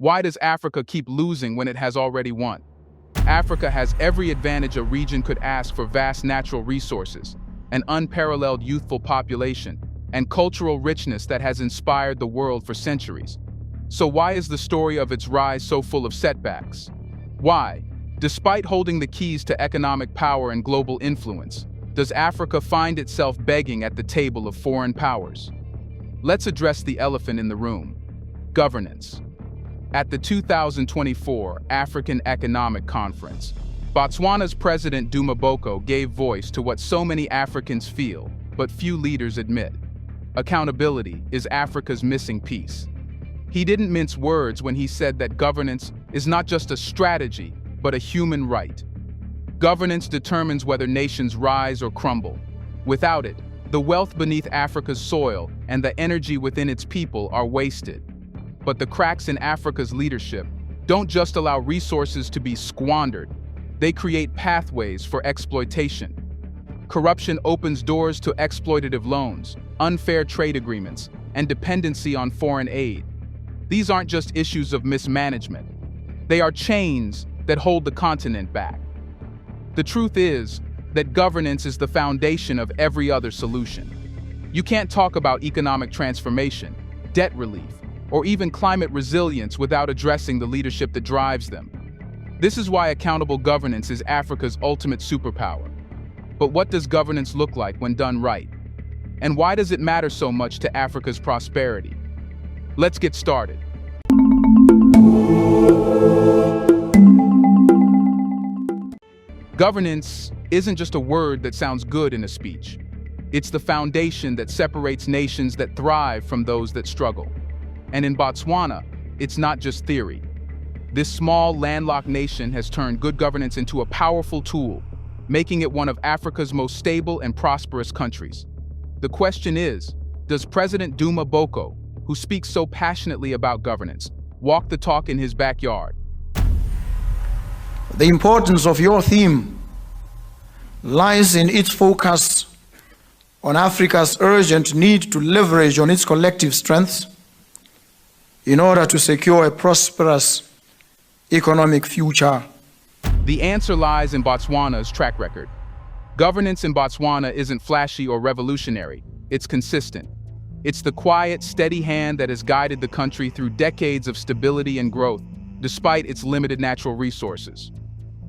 Why does Africa keep losing when it has already won? Africa has every advantage a region could ask for: vast natural resources, an unparalleled youthful population, and cultural richness that has inspired the world for centuries. So why is the story of its rise so full of setbacks? Why, despite holding the keys to economic power and global influence, does Africa find itself begging at the table of foreign powers? Let's address the elephant in the room: governance. At the 2024 African Economic Conference, Botswana's President Duma Boko gave voice to what so many Africans feel, but few leaders admit. Accountability is Africa's missing piece. He didn't mince words when he said that governance is not just a strategy, but a human right. Governance determines whether nations rise or crumble. Without it, the wealth beneath Africa's soil and the energy within its people are wasted. But the cracks in Africa's leadership don't just allow resources to be squandered, they create pathways for exploitation. Corruption opens doors to exploitative loans, unfair trade agreements, and dependency on foreign aid. These aren't just issues of mismanagement. They are chains that hold the continent back. The truth is that governance is the foundation of every other solution. You can't talk about economic transformation, debt relief, or even climate resilience without addressing the leadership that drives them. This is why accountable governance is Africa's ultimate superpower. But what does governance look like when done right? And why does it matter so much to Africa's prosperity? Let's get started. Governance isn't just a word that sounds good in a speech. It's the foundation that separates nations that thrive from those that struggle. And in Botswana, it's not just theory. This small, landlocked nation has turned good governance into a powerful tool, making it one of Africa's most stable and prosperous countries. The question is, does President Duma Boko, who speaks so passionately about governance, walk the talk in his backyard? The importance of your theme lies in its focus on Africa's urgent need to leverage on its collective strengths in order to secure a prosperous economic future. The answer lies in Botswana's track record. Governance in Botswana isn't flashy or revolutionary, it's consistent. It's the quiet, steady hand that has guided the country through decades of stability and growth, despite its limited natural resources.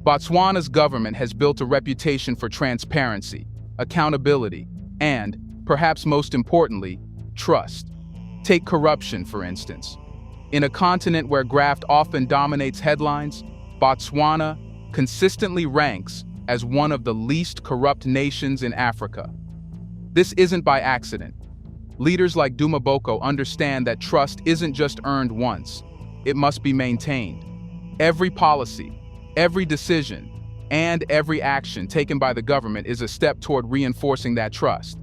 Botswana's government has built a reputation for transparency, accountability, and, perhaps most importantly, trust. Take corruption, for instance. In a continent where graft often dominates headlines, Botswana consistently ranks as one of the least corrupt nations in Africa. This isn't by accident. Leaders like Duma Boko understand that trust isn't just earned once, it must be maintained. Every policy, every decision, and every action taken by the government is a step toward reinforcing that trust.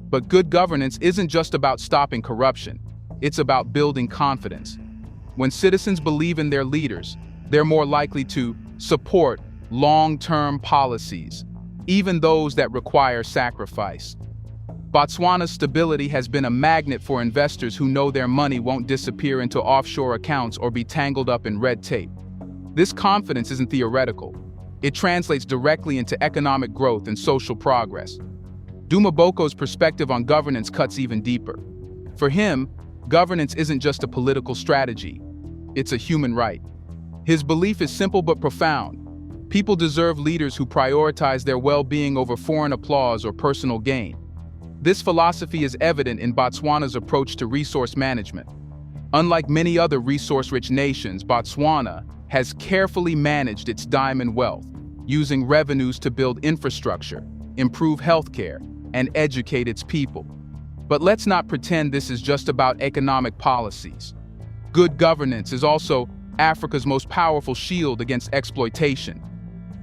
But good governance isn't just about stopping corruption, it's about building confidence. When citizens believe in their leaders, they're more likely to support long-term policies, even those that require sacrifice. Botswana's stability has been a magnet for investors who know their money won't disappear into offshore accounts or be tangled up in red tape. This confidence isn't theoretical. It translates directly into economic growth and social progress. Duma Boko's perspective on governance cuts even deeper. For him, governance isn't just a political strategy, it's a human right. His belief is simple but profound. People deserve leaders who prioritize their well-being over foreign applause or personal gain. This philosophy is evident in Botswana's approach to resource management. Unlike many other resource-rich nations, Botswana has carefully managed its diamond wealth, using revenues to build infrastructure, improve healthcare, and educate its people. But let's not pretend this is just about economic policies. Good governance is also Africa's most powerful shield against exploitation.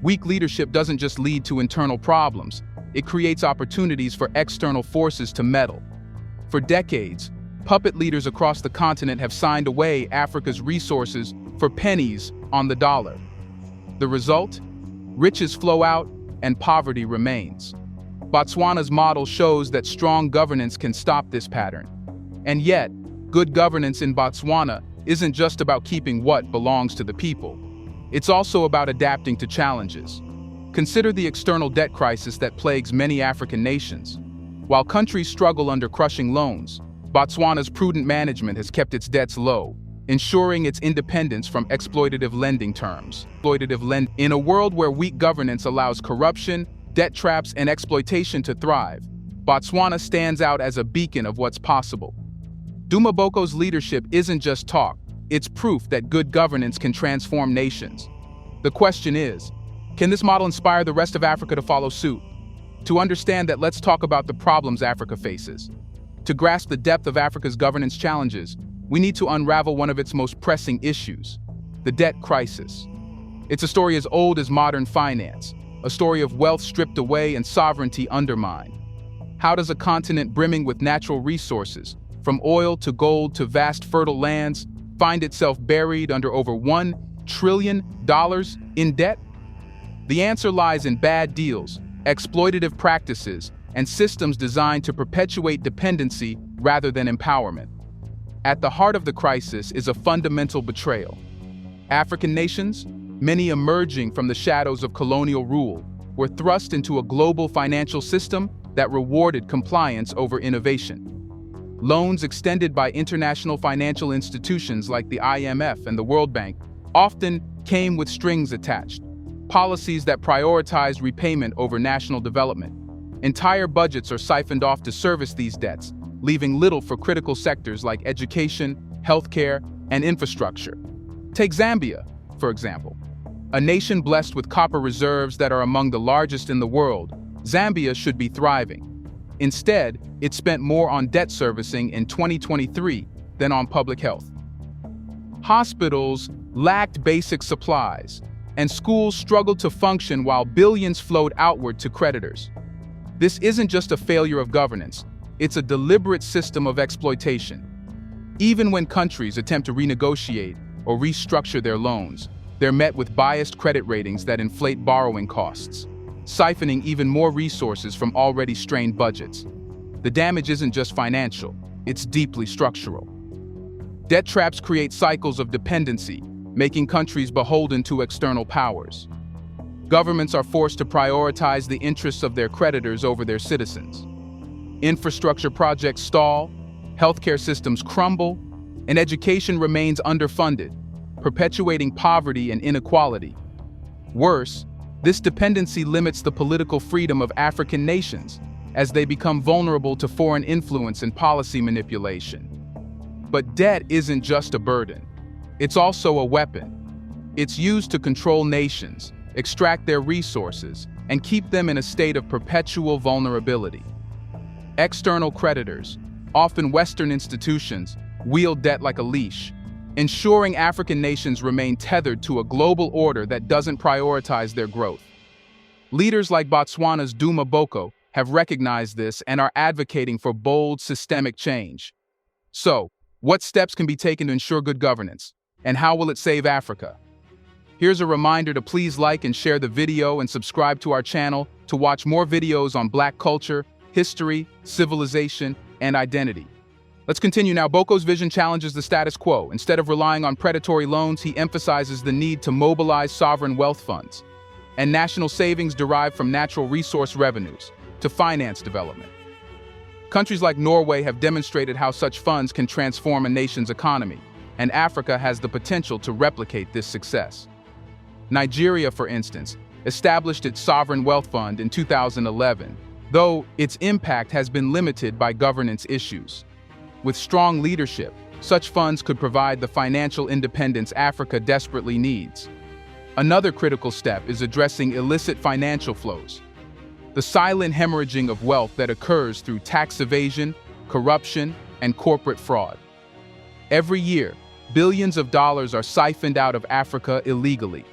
Weak leadership doesn't just lead to internal problems, it creates opportunities for external forces to meddle. For decades, puppet leaders across the continent have signed away Africa's resources for pennies on the dollar. The result? Riches flow out and poverty remains. Botswana's model shows that strong governance can stop this pattern. And yet, good governance in Botswana isn't just about keeping what belongs to the people. It's also about adapting to challenges. Consider the external debt crisis that plagues many African nations. While countries struggle under crushing loans, Botswana's prudent management has kept its debts low, ensuring its independence from exploitative lending terms. In a world where weak governance allows corruption, debt traps, and exploitation to thrive, Botswana stands out as a beacon of what's possible. Duma Boko's leadership isn't just talk, it's proof that good governance can transform nations. The question is, can this model inspire the rest of Africa to follow suit? To understand that, let's talk about the problems Africa faces. To grasp the depth of Africa's governance challenges, we need to unravel one of its most pressing issues, the debt crisis. It's a story as old as modern finance, a story of wealth stripped away and sovereignty undermined. How does a continent brimming with natural resources, from oil to gold to vast fertile lands, find itself buried under over $1 trillion in debt? The answer lies in bad deals, exploitative practices, and systems designed to perpetuate dependency rather than empowerment. At the heart of the crisis is a fundamental betrayal. African nations, many emerging from the shadows of colonial rule, were thrust into a global financial system that rewarded compliance over innovation. Loans extended by international financial institutions like the IMF and the World Bank often came with strings attached, policies that prioritized repayment over national development. Entire budgets are siphoned off to service these debts, leaving little for critical sectors like education, healthcare, and infrastructure. Take Zambia, for example. A nation blessed with copper reserves that are among the largest in the world, Zambia should be thriving. Instead, it spent more on debt servicing in 2023 than on public health. Hospitals lacked basic supplies, and schools struggled to function while billions flowed outward to creditors. This isn't just a failure of governance, it's a deliberate system of exploitation. Even when countries attempt to renegotiate or restructure their loans, they're met with biased credit ratings that inflate borrowing costs, siphoning even more resources from already strained budgets. The damage isn't just financial, it's deeply structural. Debt traps create cycles of dependency, making countries beholden to external powers. Governments are forced to prioritize the interests of their creditors over their citizens. Infrastructure projects stall, healthcare systems crumble, and education remains underfunded, perpetuating poverty and inequality. Worse, this dependency limits the political freedom of African nations as they become vulnerable to foreign influence and policy manipulation. But debt isn't just a burden. It's also a weapon. It's used to control nations, extract their resources, and keep them in a state of perpetual vulnerability. External creditors, often Western institutions, wield debt like a leash, ensuring African nations remain tethered to a global order that doesn't prioritize their growth. Leaders like Botswana's Duma Boko have recognized this and are advocating for bold systemic change. So, what steps can be taken to ensure good governance, and how will it save Africa? Here's a reminder to please like and share the video and subscribe to our channel to watch more videos on Black culture, history, civilization, and identity. Let's continue now. Boko's vision challenges the status quo. Instead of relying on predatory loans, he emphasizes the need to mobilize sovereign wealth funds and national savings derived from natural resource revenues to finance development. Countries like Norway have demonstrated how such funds can transform a nation's economy, and Africa has the potential to replicate this success. Nigeria, for instance, established its sovereign wealth fund in 2011, though its impact has been limited by governance issues. With strong leadership, such funds could provide the financial independence Africa desperately needs. Another critical step is addressing illicit financial flows, the silent hemorrhaging of wealth that occurs through tax evasion, corruption, and corporate fraud. Every year, billions of dollars are siphoned out of Africa illegally.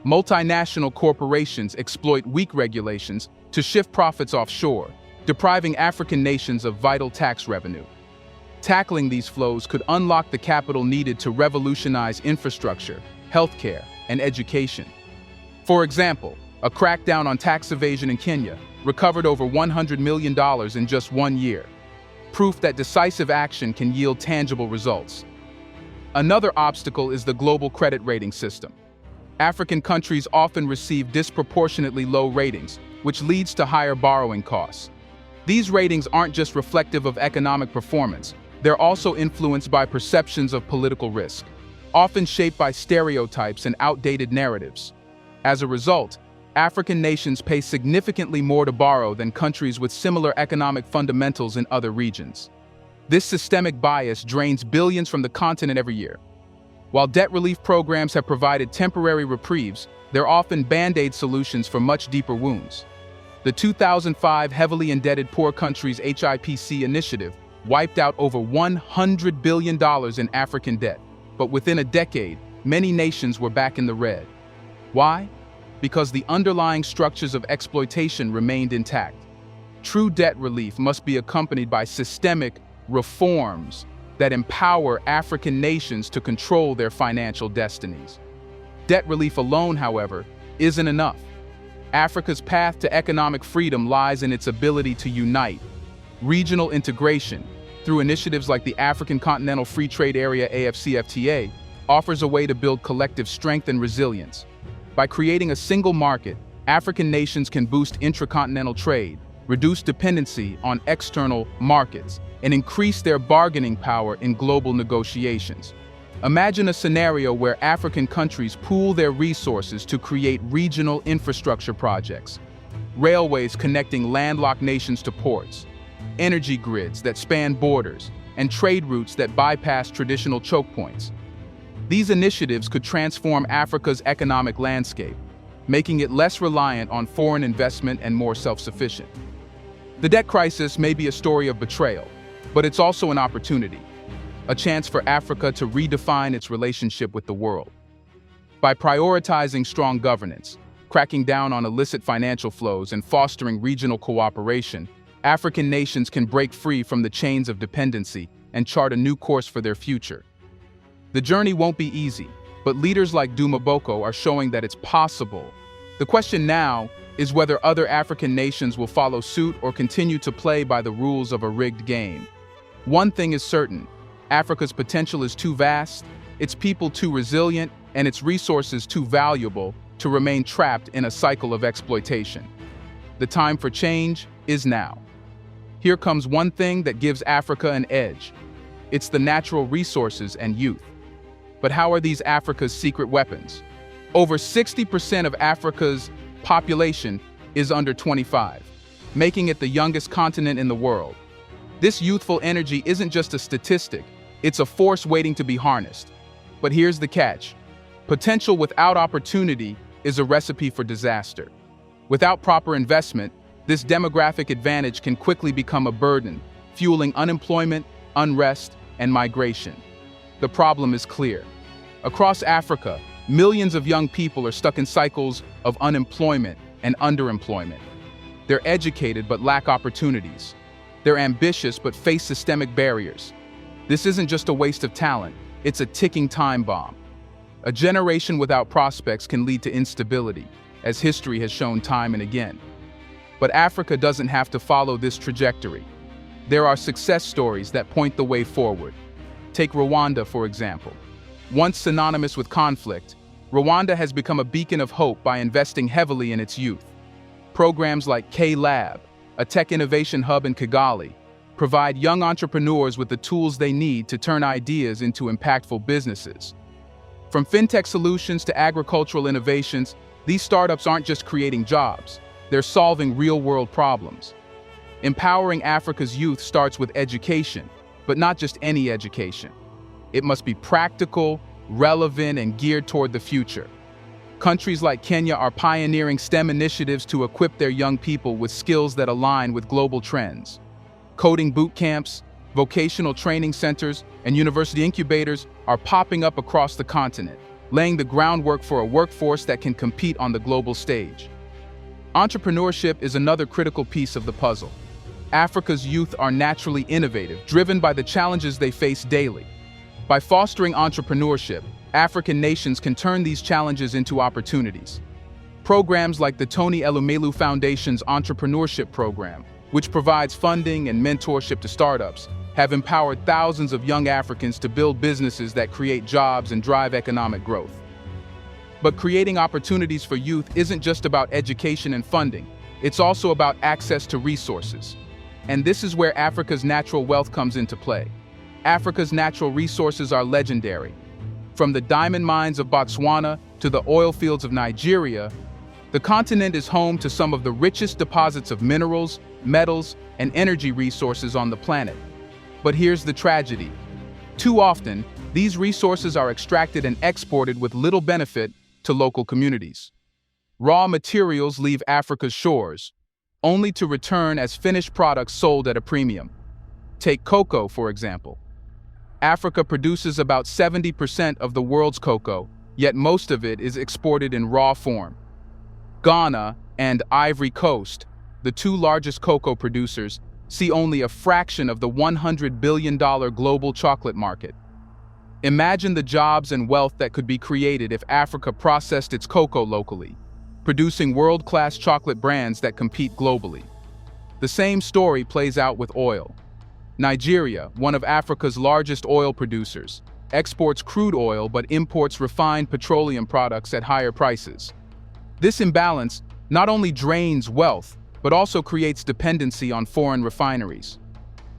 Multinational corporations exploit weak regulations to shift profits offshore, depriving African nations of vital tax revenue. Tackling these flows could unlock the capital needed to revolutionize infrastructure, healthcare, and education. For example, a crackdown on tax evasion in Kenya recovered over $100 million in just 1 year, proof that decisive action can yield tangible results. Another obstacle is the global credit rating system. African countries often receive disproportionately low ratings, which leads to higher borrowing costs. These ratings aren't just reflective of economic performance, they're also influenced by perceptions of political risk, often shaped by stereotypes and outdated narratives. As a result, African nations pay significantly more to borrow than countries with similar economic fundamentals in other regions. This systemic bias drains billions from the continent every year. While debt relief programs have provided temporary reprieves, they're often band-aid solutions for much deeper wounds. The 2005 Heavily Indebted Poor Countries HIPC initiative wiped out over $100 billion in African debt, but within a decade, many nations were back in the red. Why? Because the underlying structures of exploitation remained intact. True debt relief must be accompanied by systemic reforms that empower African nations to control their financial destinies. Debt relief alone, however, isn't enough. Africa's path to economic freedom lies in its ability to unite. Regional integration, through initiatives like the African Continental Free Trade Area AfCFTA, offers a way to build collective strength and resilience. By creating a single market, African nations can boost intracontinental trade, reduce dependency on external markets, and increase their bargaining power in global negotiations. Imagine a scenario where African countries pool their resources to create regional infrastructure projects, railways connecting landlocked nations to ports, energy grids that span borders, and trade routes that bypass traditional choke points. These initiatives could transform Africa's economic landscape, making it less reliant on foreign investment and more self-sufficient. The debt crisis may be a story of betrayal, but it's also an opportunity, a chance for Africa to redefine its relationship with the world. By prioritizing strong governance, cracking down on illicit financial flows, and fostering regional cooperation, African nations can break free from the chains of dependency and chart a new course for their future. The journey won't be easy, but leaders like Duma Boko are showing that it's possible. The question now is whether other African nations will follow suit or continue to play by the rules of a rigged game. One thing is certain: Africa's potential is too vast, its people too resilient, and its resources too valuable to remain trapped in a cycle of exploitation. The time for change is now. Here comes one thing that gives Africa an edge. It's the natural resources and youth. But how are these Africa's secret weapons? Over 60% of Africa's population is under 25, making it the youngest continent in the world. This youthful energy isn't just a statistic, it's a force waiting to be harnessed. But here's the catch: potential without opportunity is a recipe for disaster. Without proper investment, this demographic advantage can quickly become a burden, fueling unemployment, unrest, and migration. The problem is clear. Across Africa, millions of young people are stuck in cycles of unemployment and underemployment. They're educated but lack opportunities. They're ambitious but face systemic barriers. This isn't just a waste of talent, it's a ticking time bomb. A generation without prospects can lead to instability, as history has shown time and again. But Africa doesn't have to follow this trajectory. There are success stories that point the way forward. Take Rwanda, for example. Once synonymous with conflict, Rwanda has become a beacon of hope by investing heavily in its youth. Programs like K-Lab, a tech innovation hub in Kigali, provide young entrepreneurs with the tools they need to turn ideas into impactful businesses. From fintech solutions to agricultural innovations, these startups aren't just creating jobs, they're solving real-world problems. Empowering Africa's youth starts with education, but not just any education. It must be practical, relevant, and geared toward the future. Countries like Kenya are pioneering STEM initiatives to equip their young people with skills that align with global trends. Coding boot camps, vocational training centers, and university incubators are popping up across the continent, laying the groundwork for a workforce that can compete on the global stage. Entrepreneurship is another critical piece of the puzzle. Africa's youth are naturally innovative, driven by the challenges they face daily. By fostering entrepreneurship, African nations can turn these challenges into opportunities. Programs like the Tony Elumelu Foundation's Entrepreneurship Program, which provides funding and mentorship to startups, have empowered thousands of young Africans to build businesses that create jobs and drive economic growth. But creating opportunities for youth isn't just about education and funding, it's also about access to resources. And this is where Africa's natural wealth comes into play. Africa's natural resources are legendary. From the diamond mines of Botswana to the oil fields of Nigeria, the continent is home to some of the richest deposits of minerals, metals, and energy resources on the planet. But here's the tragedy. Too often, these resources are extracted and exported with little benefit to local communities. Raw materials leave Africa's shores, only to return as finished products sold at a premium. Take cocoa, for example. Africa produces about 70% of the world's cocoa, yet most of it is exported in raw form. Ghana and Ivory Coast, the two largest cocoa producers, see only a fraction of the $100 billion global chocolate market. Imagine the jobs and wealth that could be created if Africa processed its cocoa locally, producing world-class chocolate brands that compete globally. The same story plays out with oil. Nigeria, one of Africa's largest oil producers, exports crude oil but imports refined petroleum products at higher prices. This imbalance not only drains wealth, but also creates dependency on foreign refineries.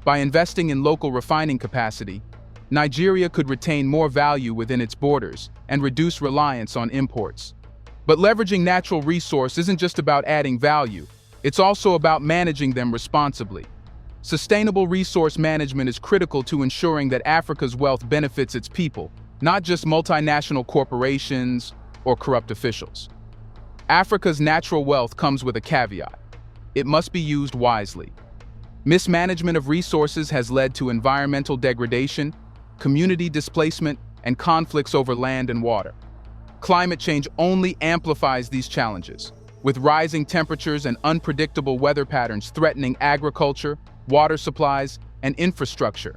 By investing in local refining capacity, Nigeria could retain more value within its borders and reduce reliance on imports. But leveraging natural resources isn't just about adding value, it's also about managing them responsibly. Sustainable resource management is critical to ensuring that Africa's wealth benefits its people, not just multinational corporations or corrupt officials. Africa's natural wealth comes with a caveat. It must be used wisely. Mismanagement of resources has led to environmental degradation, community displacement, and conflicts over land and water. Climate change only amplifies these challenges, with rising temperatures and unpredictable weather patterns threatening agriculture, water supplies, and infrastructure.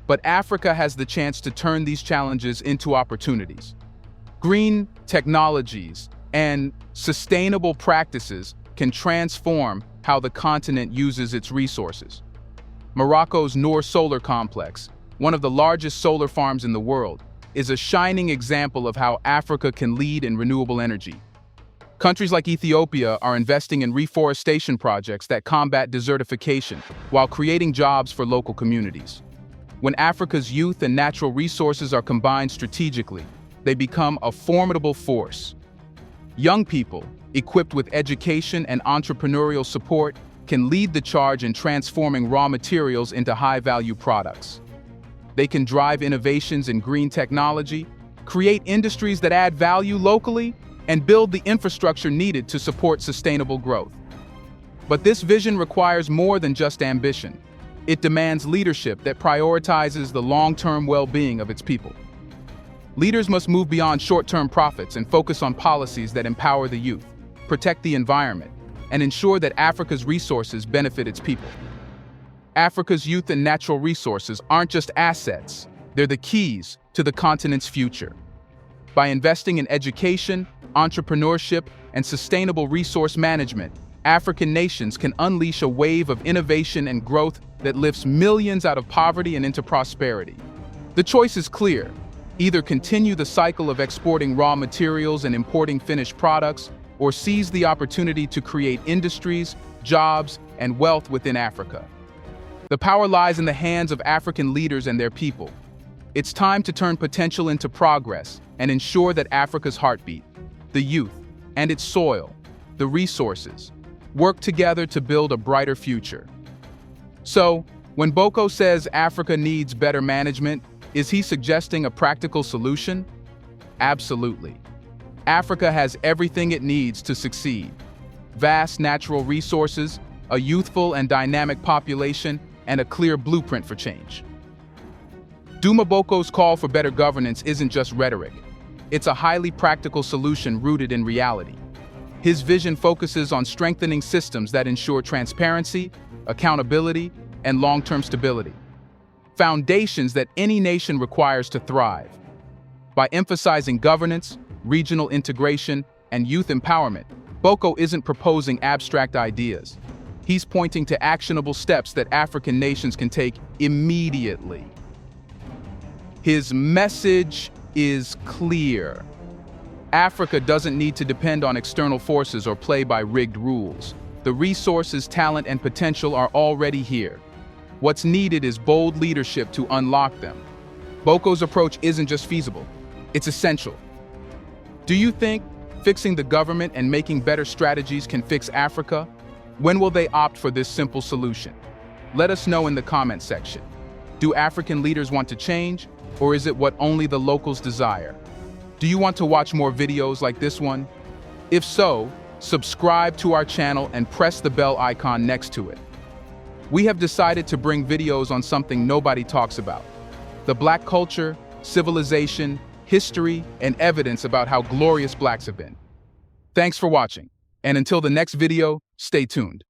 But Africa has the chance to turn these challenges into opportunities. Green technologies and sustainable practices can transform how the continent uses its resources. Morocco's Noor Solar Complex, one of the largest solar farms in the world, is a shining example of how Africa can lead in renewable energy. Countries like Ethiopia are investing in reforestation projects that combat desertification while creating jobs for local communities. When Africa's youth and natural resources are combined strategically, they become a formidable force. Young people, equipped with education and entrepreneurial support, can lead the charge in transforming raw materials into high-value products. They can drive innovations in green technology, create industries that add value locally, and build the infrastructure needed to support sustainable growth. But this vision requires more than just ambition. It demands leadership that prioritizes the long-term well-being of its people. Leaders must move beyond short-term profits and focus on policies that empower the youth, protect the environment, and ensure that Africa's resources benefit its people. Africa's youth and natural resources aren't just assets, they're the keys to the continent's future. By investing in education, entrepreneurship, and sustainable resource management, African nations can unleash a wave of innovation and growth that lifts millions out of poverty and into prosperity. The choice is clear. Either continue the cycle of exporting raw materials and importing finished products, or seize the opportunity to create industries, jobs, and wealth within Africa. The power lies in the hands of African leaders and their people. It's time to turn potential into progress and ensure that Africa's heartbeat, the youth, and its soil, the resources, work together to build a brighter future. So, when Boko says Africa needs better management, is he suggesting a practical solution? Absolutely. Africa has everything it needs to succeed. Vast natural resources, a youthful and dynamic population, and a clear blueprint for change. Duma Boko's call for better governance isn't just rhetoric. It's a highly practical solution rooted in reality. His vision focuses on strengthening systems that ensure transparency, accountability, and long-term stability. Foundations that any nation requires to thrive. By emphasizing governance, regional integration, and youth empowerment, Boko isn't proposing abstract ideas. He's pointing to actionable steps that African nations can take immediately. His message is clear. Africa doesn't need to depend on external forces or play by rigged rules. The resources, talent, and potential are already here. What's needed is bold leadership to unlock them. Boko's approach isn't just feasible, it's essential. Do you think fixing the government and making better strategies can fix Africa? When will they opt for this simple solution? Let us know in the comment section. Do African leaders want to change, or is it what only the locals desire? Do you want to watch more videos like this one? If so, subscribe to our channel and press the bell icon next to it. We have decided to bring videos on something nobody talks about: the Black culture, civilization, history, and evidence about how glorious Blacks have been. Thanks for watching, and until the next video, stay tuned.